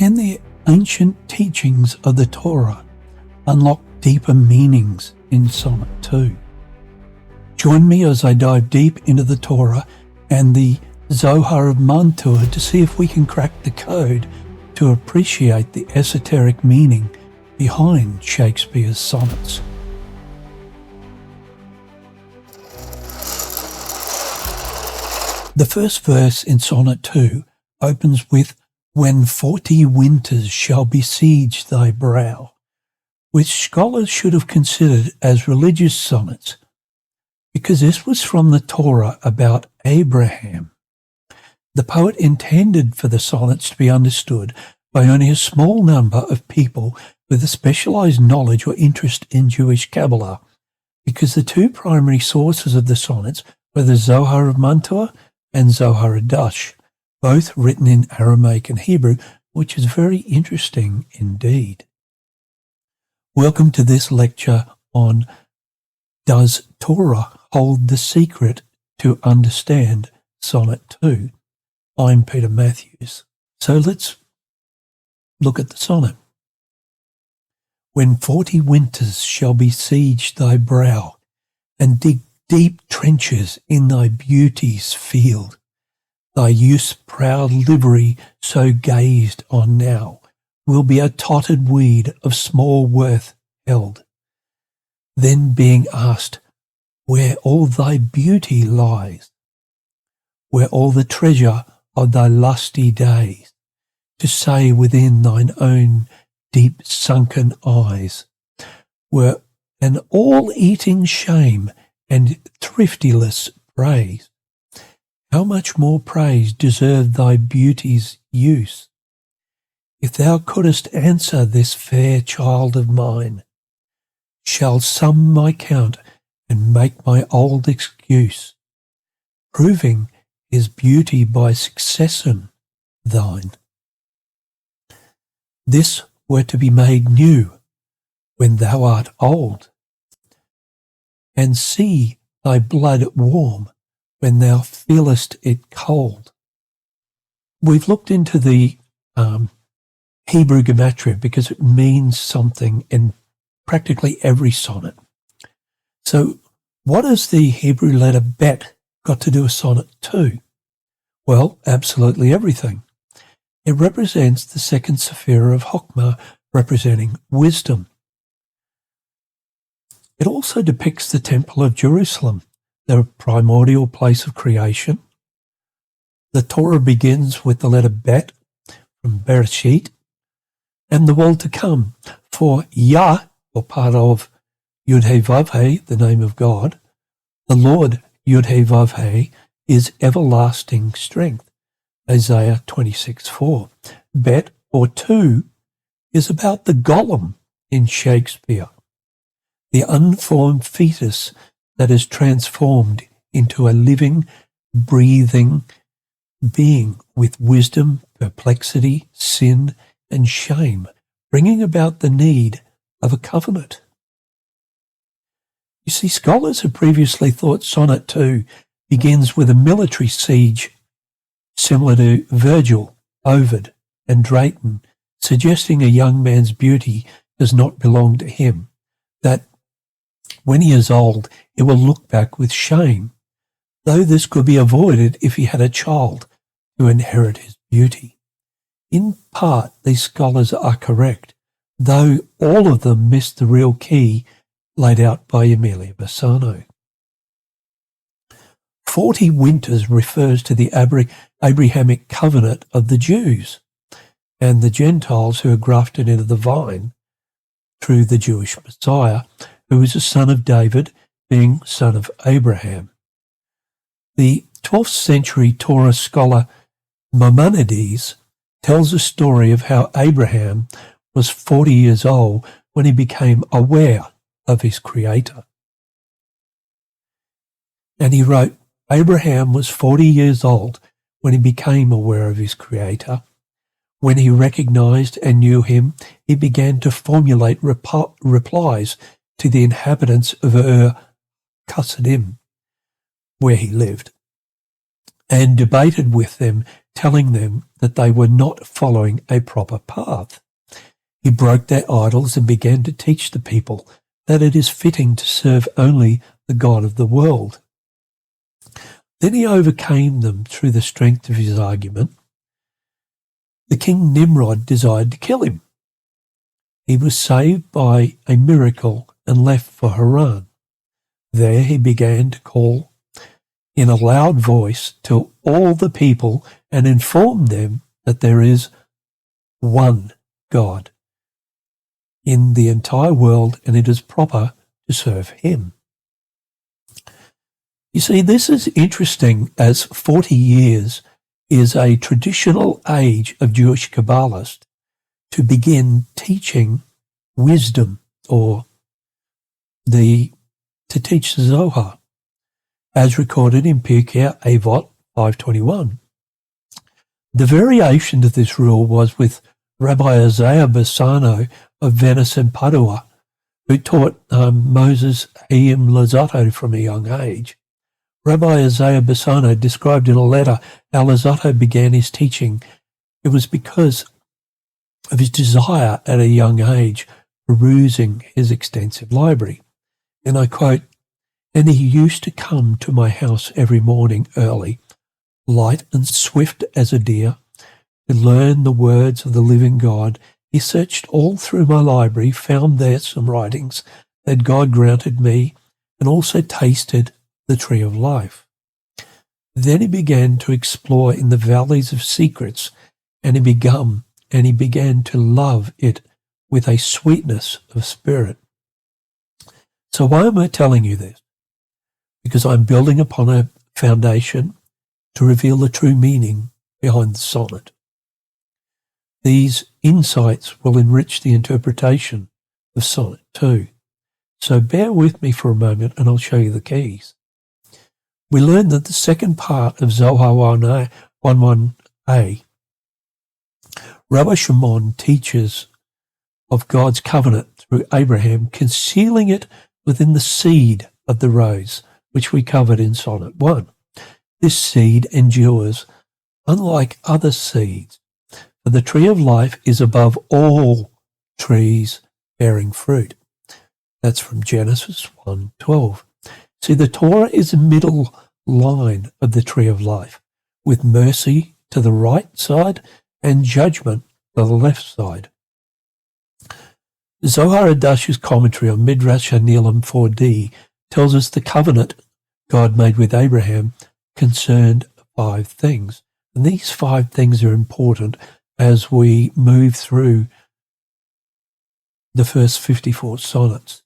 Can the ancient teachings of the Torah unlock deeper meanings in Sonnet 2? Join me as I dive deep into the Torah and the Zohar of Mantua to see if we can crack the code to appreciate the esoteric meaning behind Shakespeare's sonnets. The first verse in Sonnet 2 opens with, "When 40 winters shall besiege thy brow," which scholars should have considered as religious sonnets, because this was from the Torah about Abraham. The poet intended for the sonnets to be understood by only a small number of people with a specialized knowledge or interest in Jewish Kabbalah, because the two primary sources of the sonnets were the Zohar of Mantua and Zohar Adash, both written in Aramaic and Hebrew, which is very interesting indeed. Welcome to this lecture on Does Torah Hold the Secret to Understand Sonnet 2? I'm Peter Matthews. So let's look at the sonnet. "When 40 winters shall besiege thy brow, and dig deep trenches in thy beauty's field, thy youth's proud livery so gazed on now will be a tottered weed of small worth held. Then being asked where all thy beauty lies, where all the treasure of thy lusty days, to say within thine own deep sunken eyes, were an all-eating shame and thriftiless praise, how much more praise deserved thy beauty's use? If thou couldst answer this fair child of mine, shall sum my count and make my old excuse, proving his beauty by succession thine. This were to be made new when thou art old, and see thy blood warm when thou feelest it cold." We've looked into the Hebrew gematria because it means something in practically every sonnet. So what has the Hebrew letter bet got to do with Sonnet 2? Well, absolutely everything. It represents the second sephira of Chokmah, representing wisdom. It also depicts the Temple of Jerusalem, the primordial place of creation. The Torah begins with the letter Bet from Bereshit, and the world to come. For Yah, or part of Yud-Heh-Vav-Heh, the name of God, the Lord Yud-Heh-Vav-Heh is everlasting strength. Isaiah 26:4. Bet, or 2, is about the golem in Shakespeare, the unformed fetus that is transformed into a living, breathing being with wisdom, perplexity, sin, and shame, bringing about the need of a covenant. You see, scholars have previously thought Sonnet 2 begins with a military siege similar to Virgil, Ovid, and Drayton, suggesting a young man's beauty does not belong to him, that when he is old, he will look back with shame, though this could be avoided if he had a child to inherit his beauty. In part, these scholars are correct, though all of them miss the real key laid out by Emilia Bassano. 40 winters refers to the Abrahamic Covenant of the Jews and the Gentiles who are grafted into the vine through the Jewish Messiah, who is a son of David, being son of Abraham. The 12th century Torah scholar Maimonides tells a story of how Abraham was 40 years old when he became aware of his Creator. And he wrote, Abraham was 40 years old when he became aware of his Creator. When he recognized and knew him, he began to formulate replies to the inhabitants of Chassidim, where he lived, and debated with them, telling them that they were not following a proper path. He broke their idols and began to teach the people that it is fitting to serve only the God of the world. Then he overcame them through the strength of his argument. The king Nimrod desired to kill him. He was saved by a miracle and left for Haran. There he began to call in a loud voice to all the people and inform them that there is one God in the entire world, and it is proper to serve him. You see, this is interesting, as 40 years is a traditional age of Jewish Kabbalists to begin teaching wisdom, or to teach the Zohar, as recorded in Pirkei Avot 5:21. The variation to this rule was with Rabbi Isaiah Bassano of Venice and Padua, who taught Moses Hayim Lazzato from a young age. Rabbi Isaiah Bassano described in a letter how Lazzato began his teaching. It was because of his desire at a young age, perusing his extensive library. And I quote, "And he used to come to my house every morning early, light and swift as a deer, to learn the words of the living God. He searched all through my library, found there some writings that God granted me, and also tasted the tree of life. Then he began to explore in the valleys of secrets, and he began to love it with a sweetness of spirit." So why am I telling you this? Because I'm building upon a foundation to reveal the true meaning behind the sonnet. These insights will enrich the interpretation of Sonnet 2. So bear with me for a moment and I'll show you the keys. We learned that the second part of Zohar 1.1a, Rabbi Shimon teaches of God's covenant through Abraham, concealing it within the seed of the rose, which we covered in Sonnet 1. This seed endures, unlike other seeds, for the tree of life is above all trees bearing fruit. That's from Genesis 1:12. See, the Torah is the middle line of the tree of life, with mercy to the right side and judgment to the left side. Zohar Hadash's commentary on Midrash Hanilim 4d tells us the covenant God made with Abraham concerned 5 things. And these 5 things are important as we move through the first 54 sonnets.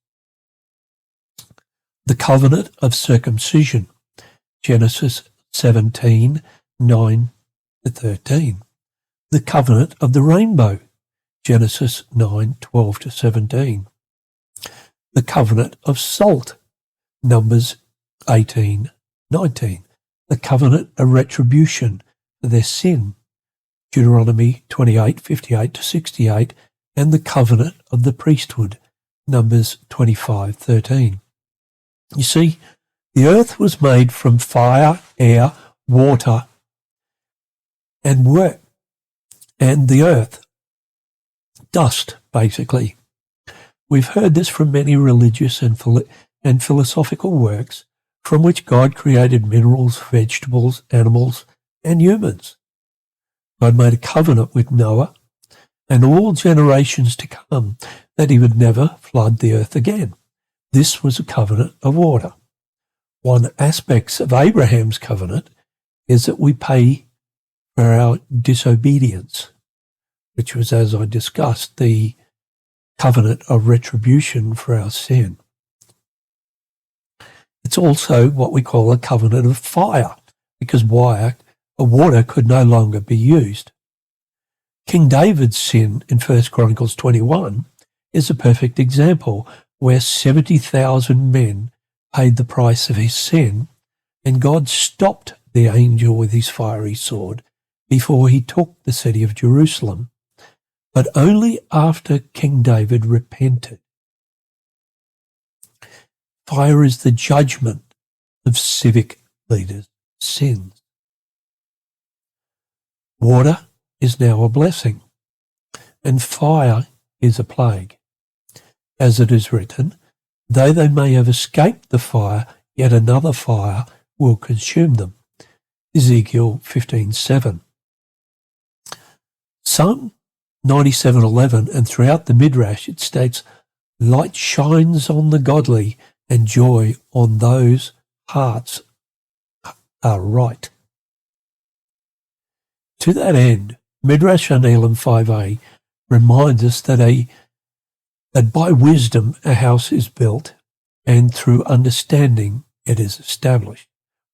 The covenant of circumcision, Genesis 17:9-13. The covenant of the rainbow, Genesis 9:12-17. The covenant of salt, Numbers 18:19. The covenant of retribution for their sin, Deuteronomy 28:58-68, and the covenant of the priesthood, Numbers 25:13. You see, the earth was made from fire, air, water, and work, and the earth, dust, basically. We've heard this from many religious and philosophical works from which God created minerals, vegetables, animals, and humans. God made a covenant with Noah and all generations to come that he would never flood the earth again. This was a covenant of water. One aspect of Abraham's covenant is that we pay for our disobedience, which was, as I discussed, the covenant of retribution for our sin. It's also what we call a covenant of fire, because water could no longer be used. King David's sin in 1 Chronicles 21 is a perfect example, where 70,000 men paid the price of his sin, and God stopped the angel with his fiery sword before he took the city of Jerusalem, but only after King David repented. Fire is the judgment of civic leaders' sins. Water is now a blessing, and fire is a plague. As it is written, though they may have escaped the fire, yet another fire will consume them. Ezekiel 15:7. Psalm 97:11, and throughout the Midrash it states, light shines on the godly and joy on those hearts are right. To that end, Midrash Anelim 5a reminds us that by wisdom a house is built, and through understanding it is established.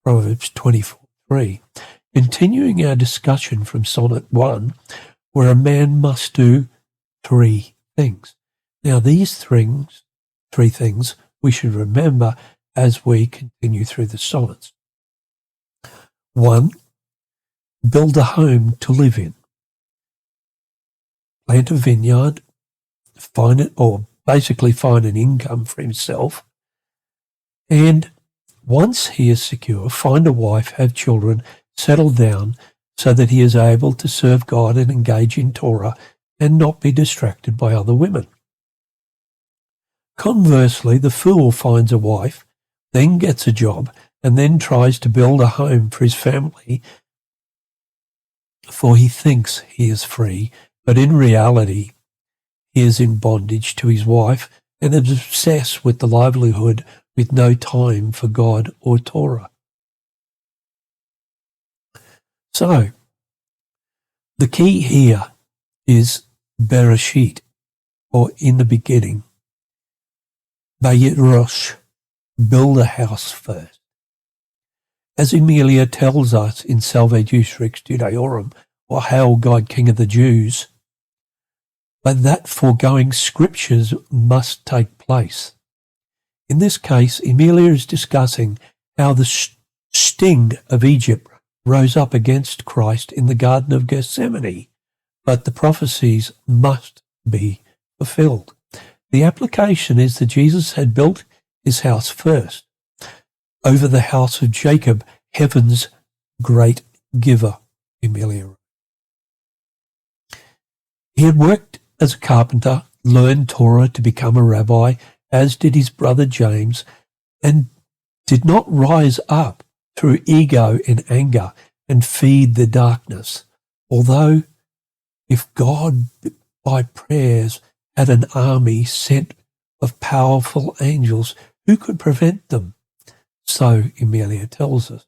Proverbs 24:3. Continuing our discussion from Sonnet 1, where a man must do three things. Now these three things we should remember as we continue through the sonnets. 1. Build a home to live in. Plant a vineyard, find an income for himself, and once he is secure, find a wife, have children, settle down so that he is able to serve God and engage in Torah and not be distracted by other women. Conversely, the fool finds a wife, then gets a job, and then tries to build a home for his family, for he thinks he is free, but in reality he is in bondage to his wife and is obsessed with the livelihood with no time for God or Torah. So, the key here is Bereshit, or in the beginning. Bayit Rosh, build a house first. As Emilia tells us in Salve Deus Rex Judaeorum, or Hail God King of the Jews, but that foregoing scriptures must take place. In this case, Emilia is discussing how the sting of Egypt rose up against Christ in the Garden of Gethsemane, but the prophecies must be fulfilled. The application is that Jesus had built his house first, over the house of Jacob, heaven's great giver, Emilia. He had worked as a carpenter, learned Torah to become a rabbi, as did his brother James, and did not rise up through ego and anger and feed the darkness. Although if God by prayers had an army sent of powerful angels, who could prevent them? So Emilia tells us.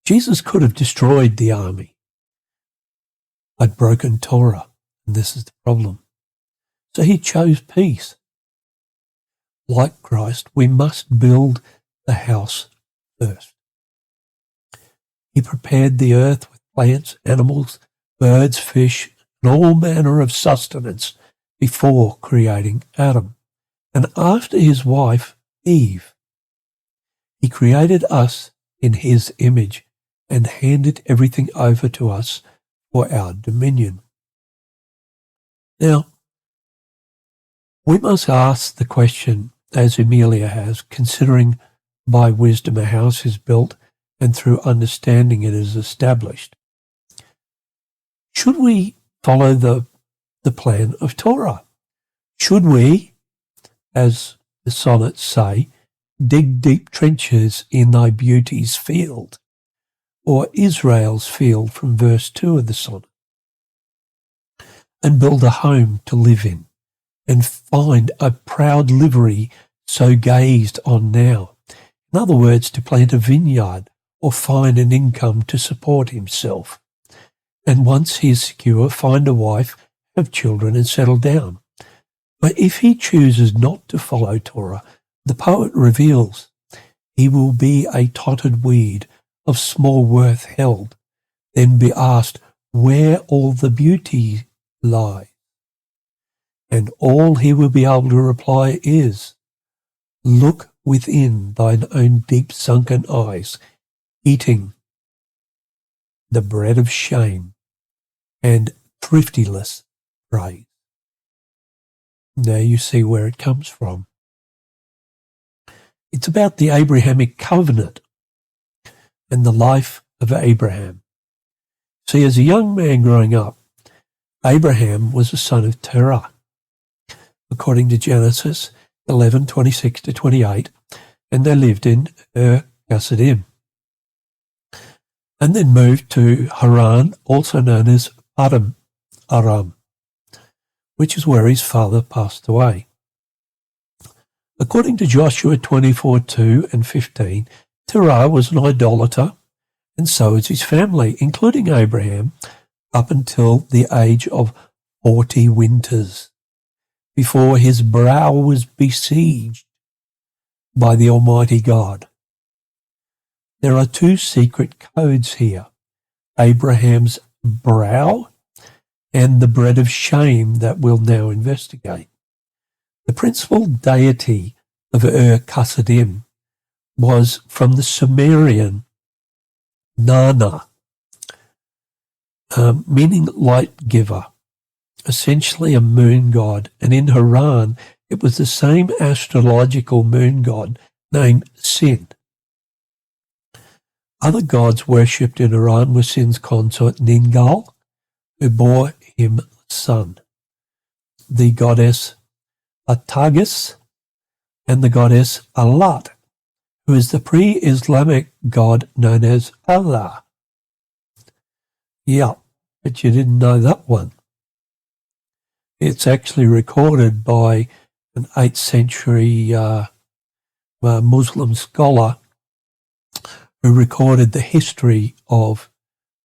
Jesus could have destroyed the army, but broken Torah, and this is the problem. So he chose peace. Like Christ, we must build the house first. He prepared the earth with plants, animals, birds, fish, and all manner of sustenance before creating Adam. And after his wife, Eve, he created us in his image and handed everything over to us for our dominion. Now, we must ask the question, as Emilia has, considering by wisdom a house is built and through understanding it is established. Should we follow the plan of Torah? Should we, as the sonnets say, dig deep trenches in thy beauty's field, or Israel's field from verse 2 of the sonnet, and build a home to live in, and find a proud livery so gazed on now? In other words, to plant a vineyard or find an income to support himself. And once he is secure, find a wife, have children, and settle down. But if he chooses not to follow Torah, the poet reveals he will be a tottered weed of small worth held, then be asked where all the beauty lies. And all he will be able to reply is, look within thine own deep sunken eyes, eating the bread of shame and thriftiless praise. Now you see where it comes from. It's about the Abrahamic Covenant and the life of Abraham. See, as a young man growing up, Abraham was a son of Terah, according to Genesis 11:26-28, and they lived in Ur-Kasdim, and then moved to Haran, also known as Aram, which is where his father passed away. According to Joshua 24:2 and 15, Terah was an idolater, and so was his family, including Abraham, up until the age of 40 winters, before his brow was besieged by the Almighty God. There are two secret codes here: Abraham's brow and the bread of shame that we'll now investigate. The principal deity of Ur-Kasdim was from the Sumerian Nana, meaning light giver, essentially a moon god, and in Haran it was the same astrological moon god named Sin. Other gods worshipped in Haran were Sin's consort Ningal, who bore him a son, the goddess Atagas, and the goddess Alat, who is the pre-Islamic god known as Allah. Yeah, but you didn't know that one. It's actually recorded by an 8th century Muslim scholar who recorded the history of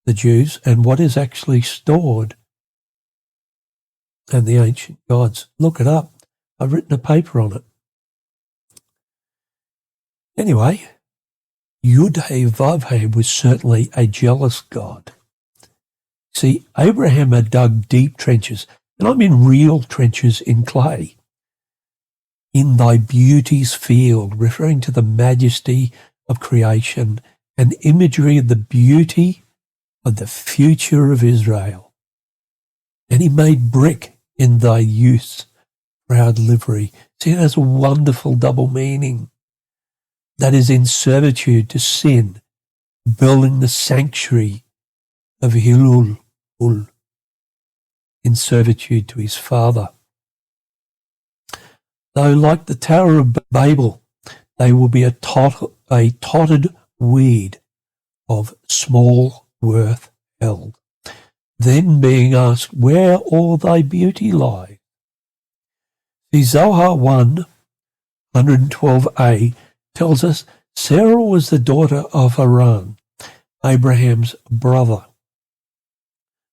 the Jews and what is actually stored and the ancient gods. Look it up. I've written a paper on it. Anyway, Yud-Heh-Vav-Heh was certainly a jealous god. See, Abraham had dug deep trenches, and I mean real trenches in clay, in thy beauty's field, referring to the majesty of creation and imagery of the beauty of the future of Israel. And he made brick in thy youth's proud livery. See, it has a wonderful double meaning. That is in servitude to sin, building the sanctuary of Hilul, in servitude to his father. Though like the Tower of Babel, they will be a tottered weed of small worth held. Then being asked, where all thy beauty lies? The Zohar 112a tells us Sarah was the daughter of Haran, Abraham's brother,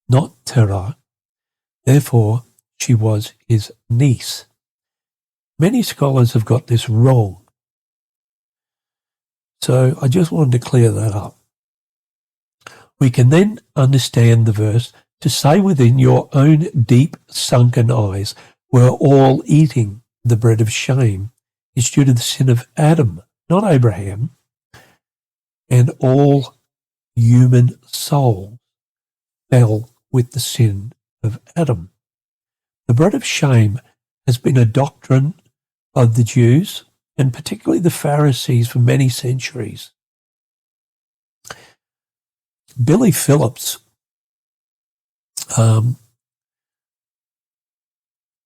not Terah. Therefore, she was his niece. Many scholars have got this wrong. So I just wanted to clear that up. We can then understand the verse to say within your own deep sunken eyes were all eating the bread of shame is due to the sin of Adam, not Abraham, and all human souls fell with the sin of Adam. The bread of shame has been a doctrine of the Jews and particularly the Pharisees for many centuries. Billy Phillips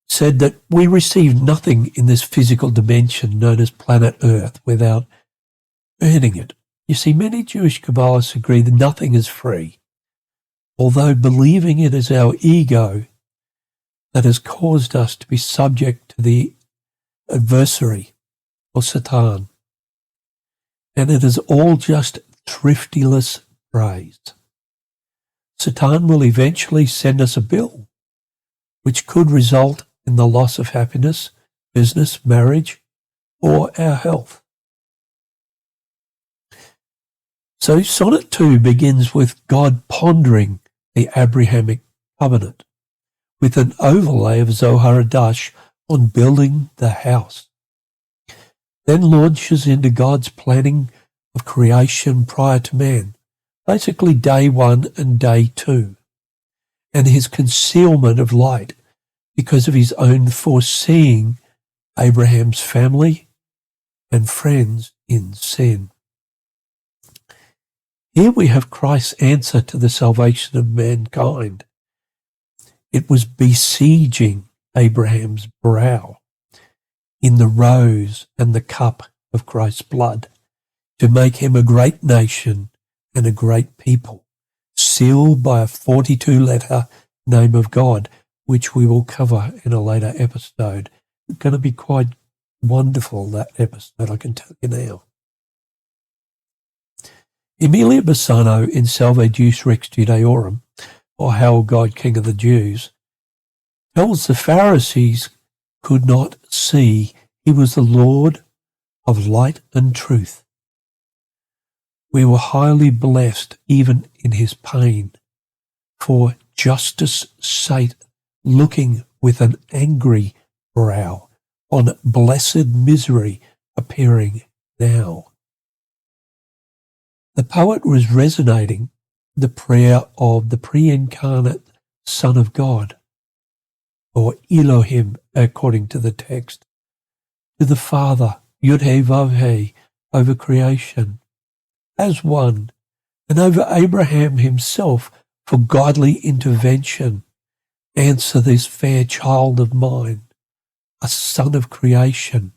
said that we receive nothing in this physical dimension known as planet Earth without earning it. You see, many Jewish Kabbalists agree that nothing is free, although believing it is our ego that has caused us to be subject to the adversary or Satan. And it is all just thriftless praise. Satan will eventually send us a bill, which could result in the loss of happiness, business, marriage, or our health. So Sonnet 2 begins with God pondering the Abrahamic Covenant, with an overlay of Zohar Adash on building the house. Then launches into God's planning of creation prior to man, basically day 1 and day 2, and his concealment of light because of his own foreseeing Abraham's family and friends in sin. Here we have Christ's answer to the salvation of mankind. It was besieging Abraham's brow in the rose and the cup of Christ's blood to make him a great nation and a great people, sealed by a 42-letter name of God, which we will cover in a later episode. It's going to be quite wonderful, that episode, I can tell you now. Emilia Bassano in Salve Deus Rex Judaeorum, or Hail God, King of the Jews, tells the Pharisees could not see he was the Lord of light and truth. We were highly blessed even in his pain, for justice sate looking with an angry brow on blessed misery appearing now. The poet was resonating the prayer of the pre-incarnate Son of God, or Elohim according to the text, to the Father, Yud-He Vav-He, over creation, as one, and over Abraham himself for godly intervention. Answer this fair child of mine, a son of creation.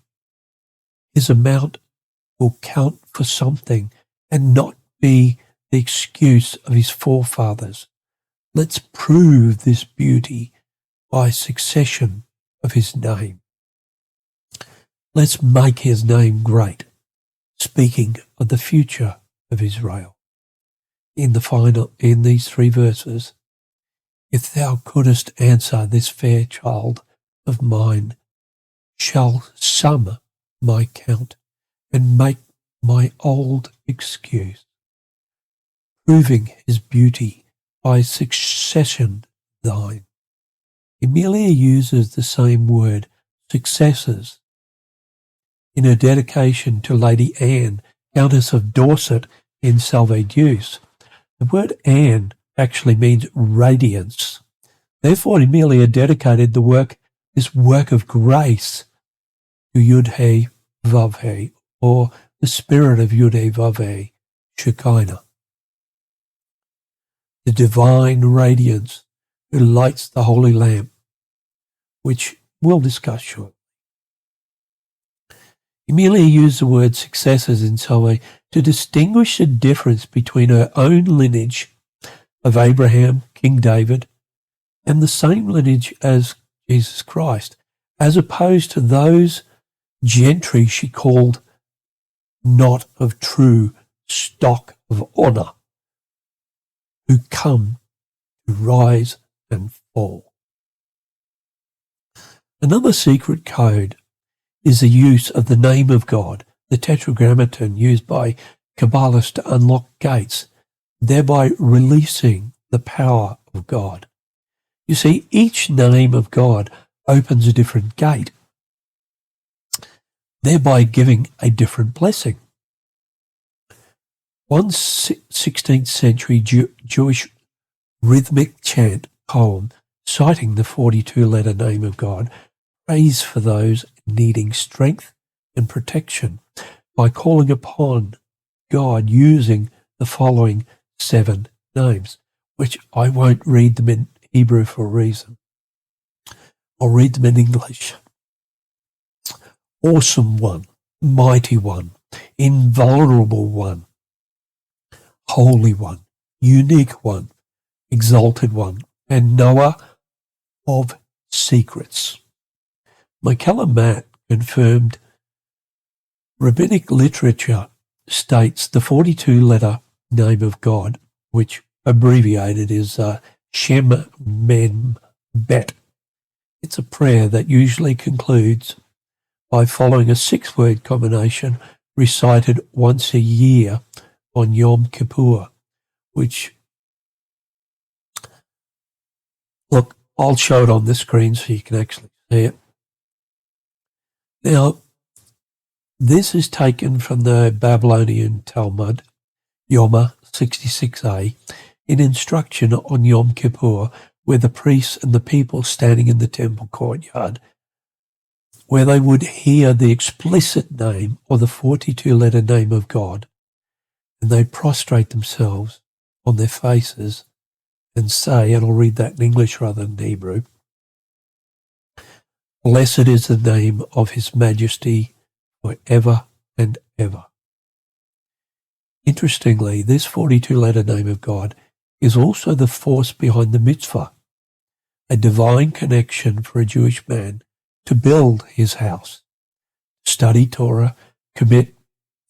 His amount will count for something and not be the excuse of his forefathers. Let's prove this beauty by succession of his name. Let's make his name great, speaking of the future of Israel. In these 3 verses, if thou couldst answer this fair child of mine, shall sum my count and make my old excuse, proving his beauty by succession thine. Emilia uses the same word, successors, in her dedication to Lady Anne, Countess of Dorset, in Salve Deus. The word Anne actually means radiance. Therefore, Emilia dedicated this work of grace to Yud-He Vav-He, or the spirit of Yud-He Vav-He, Shekinah, the divine radiance who lights the holy lamp, which we'll discuss shortly. Emilia used the word successors in Salve to distinguish the difference between her own lineage of Abraham, King David, and the same lineage as Jesus Christ, as opposed to those gentry she called not of true stock of honour, who come to rise and fall. Another secret code is the use of the name of God, the tetragrammaton used by Kabbalists to unlock gates, thereby releasing the power of God. You see, each name of God opens a different gate, thereby giving a different blessing. One 16th century Jewish rhythmic chant poem citing the 42-letter name of God prays for those needing strength and protection by calling upon God using the following 7 names, which I won't read them in Hebrew for a reason. I'll read them in English. Awesome One, Mighty One, Invulnerable One, Holy One, Unique One, Exalted One, and Knower of Secrets. Michaela Matt confirmed rabbinic literature states the 42-letter name of God, which abbreviated is Shem Mem Bet. It's a prayer that usually concludes by following a 6-word combination recited once a year on Yom Kippur, which, look, I'll show it on the screen so you can actually see it. Now, this is taken from the Babylonian Talmud, Yoma 66a, in instruction on Yom Kippur, where the priests and the people standing in the temple courtyard, where they would hear the explicit name or the 42-letter name of God, and they prostrate themselves on their faces and say, and I'll read that in English rather than Hebrew, "Blessed is the name of his majesty forever and ever." Interestingly, this 42-letter name of God is also the force behind the mitzvah, a divine connection for a Jewish man to build his house, study Torah, commit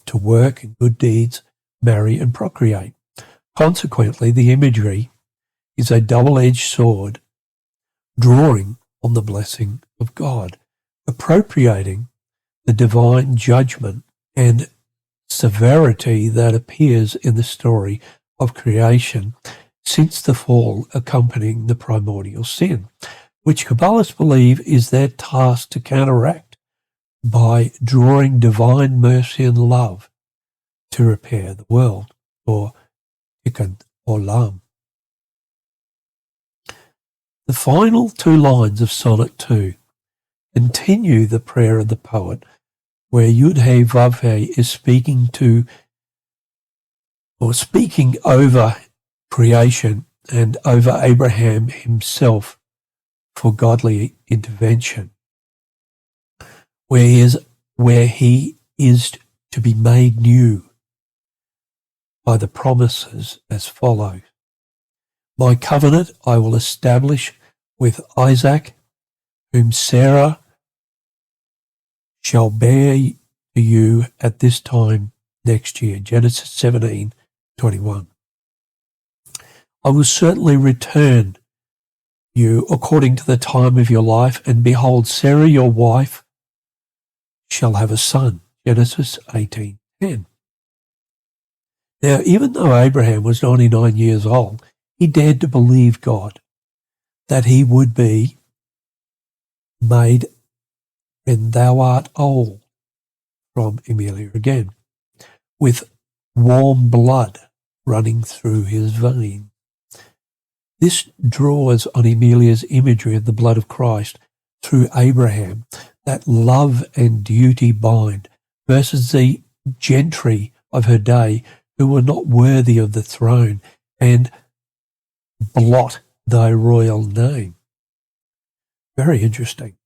to work and good deeds, marry and procreate. Consequently, the imagery is a double-edged sword drawing on the blessing of God, appropriating the divine judgment and severity that appears in the story of creation since the fall accompanying the primordial sin, which Kabbalists believe is their task to counteract by drawing divine mercy and love to repair the world, or tikkun olam. The final two lines of Sonnet 2 continue the prayer of the poet, where Yud-He Vav-He is speaking over creation and over Abraham himself for godly intervention, where he is to be made new by the promises as follows: "My covenant I will establish with Isaac, whom Sarah shall bear to you at this time next year." Genesis 17:21. "I will certainly return you according to the time of your life, and behold, Sarah your wife shall have a son." Genesis 18:10. Now, even though Abraham was 99 years old, he dared to believe God that he would be made when thou art old, from Emilia again, with warm blood running through his veins. This draws on Emilia's imagery of the blood of Christ through Abraham, that love and duty bind, versus the gentry of her day who were not worthy of the throne and blot thy royal name. Very interesting.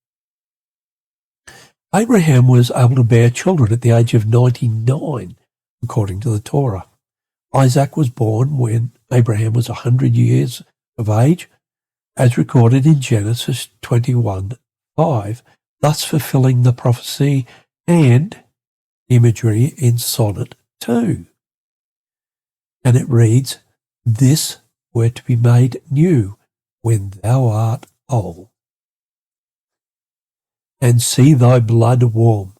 Abraham was able to bear children at the age of 99, according to the Torah. Isaac was born when Abraham was 100 years of age, as recorded in Genesis 21:5, thus fulfilling the prophecy and imagery in Sonnet 2. And it reads, "This were to be made new when thou art old, and see thy blood warm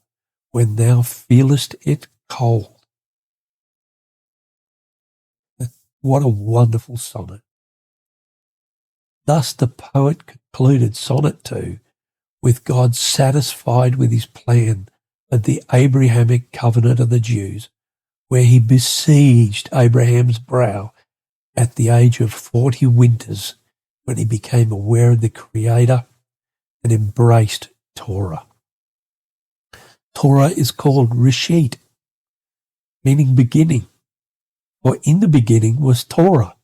when thou feelest it cold." What a wonderful sonnet. Thus the poet concluded Sonnet 2 with God satisfied with his plan of the Abrahamic Covenant of the Jews, where he besieged Abraham's brow at the age of 40 winters when he became aware of the Creator and embraced Torah. Torah is called Rishit, meaning beginning, for in the beginning was Torah.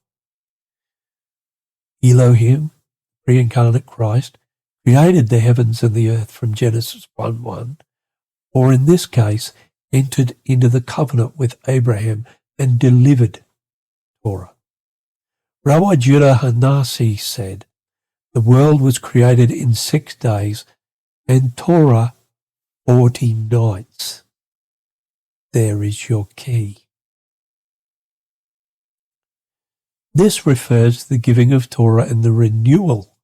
Elohim, pre-incarnate Christ, created the heavens and the earth from Genesis 1:1, or in this case, entered into the covenant with Abraham and delivered Torah. Rabbi Judah Hanasi said, "The world was created in 6 days and Torah 40 nights. There is your key." This refers to the giving of Torah and the renewal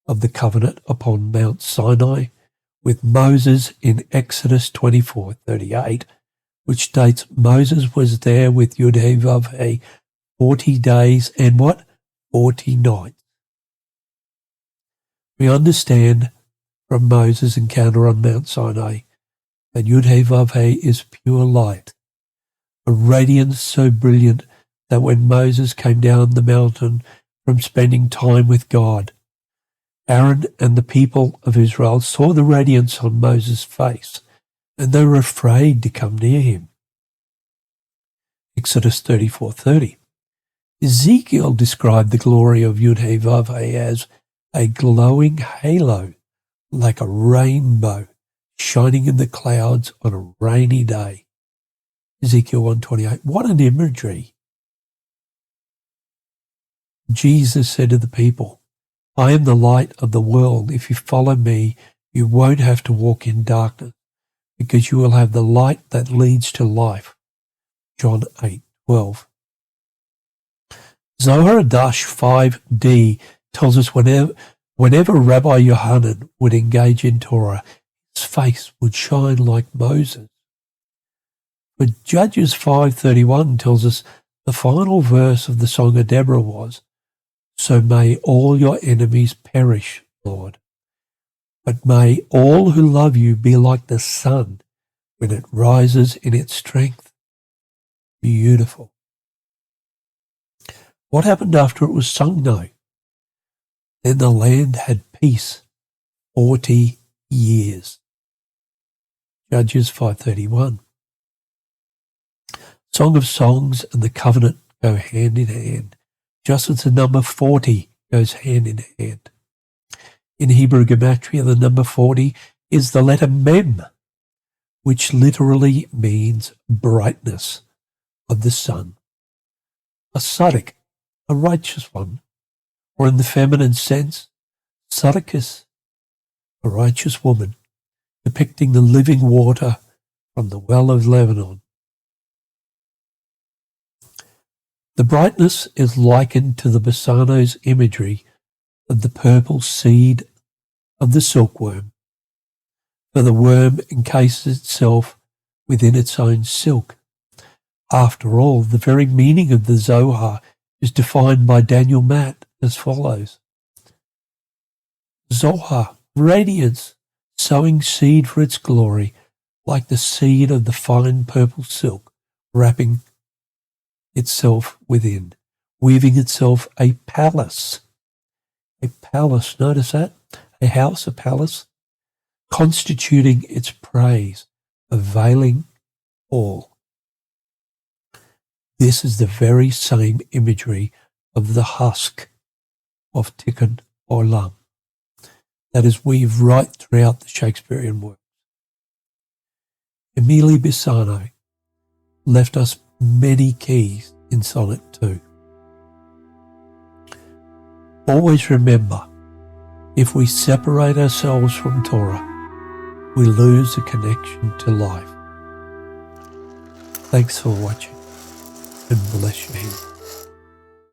of the covenant upon Mount Sinai with Moses in Exodus 24:38, which states Moses was there with Yud-He Vav-He 40 days and what? 40 nights. We understand from Moses' encounter on Mount Sinai that Yud-He Vav-He is pure light, a radiance so brilliant that when Moses came down the mountain from spending time with God, Aaron and the people of Israel saw the radiance on Moses' face, and they were afraid to come near him. Exodus 34:30. Ezekiel described the glory of Yud-Heh-Vav-Heh as a glowing halo, like a rainbow shining in the clouds on a rainy day. Ezekiel 1:28. What an imagery. Jesus said to the people, I am the light of the world. If you follow me, you won't have to walk in darkness, because you will have the light that leads to life. John 8:12. Zohar 5d tells us whenever Rabbi Yohanan would engage in Torah, his face would shine like Moses. But Judges 5:31 tells us the final verse of the Song of Deborah was, So may all your enemies perish, Lord. But may all who love you be like the sun when it rises in its strength. Beautiful. What happened after it was sung now? Then the land had peace 40 years. Judges 5:31. Song of Songs and the covenant go hand in hand, just as the number 40 goes hand in hand. In Hebrew gematria, the number 40 is the letter Mem, which literally means brightness of the sun. A tzaddik, a righteous one, or in the feminine sense, tzaddikus, a righteous woman, depicting the living water from the well of Lebanon. The brightness is likened to the Bassano's imagery of the purple seed of the silkworm, for the worm encases itself within its own silk. After all, the very meaning of the Zohar is defined by Daniel Matt as follows. Zohar, radiance, sowing seed for its glory, like the seed of the fine purple silk, wrapping itself within, weaving itself a palace. A palace, notice that? A house, a palace, constituting its praise, availing all. This is the very same imagery of the husk of Tikkun Olam that is weaved right throughout the Shakespearean works. Emile Bassano left us many keys in Sonnet 2. Always remember, if we separate ourselves from Torah, we lose a connection to life. Thanks for watching, and bless your hand.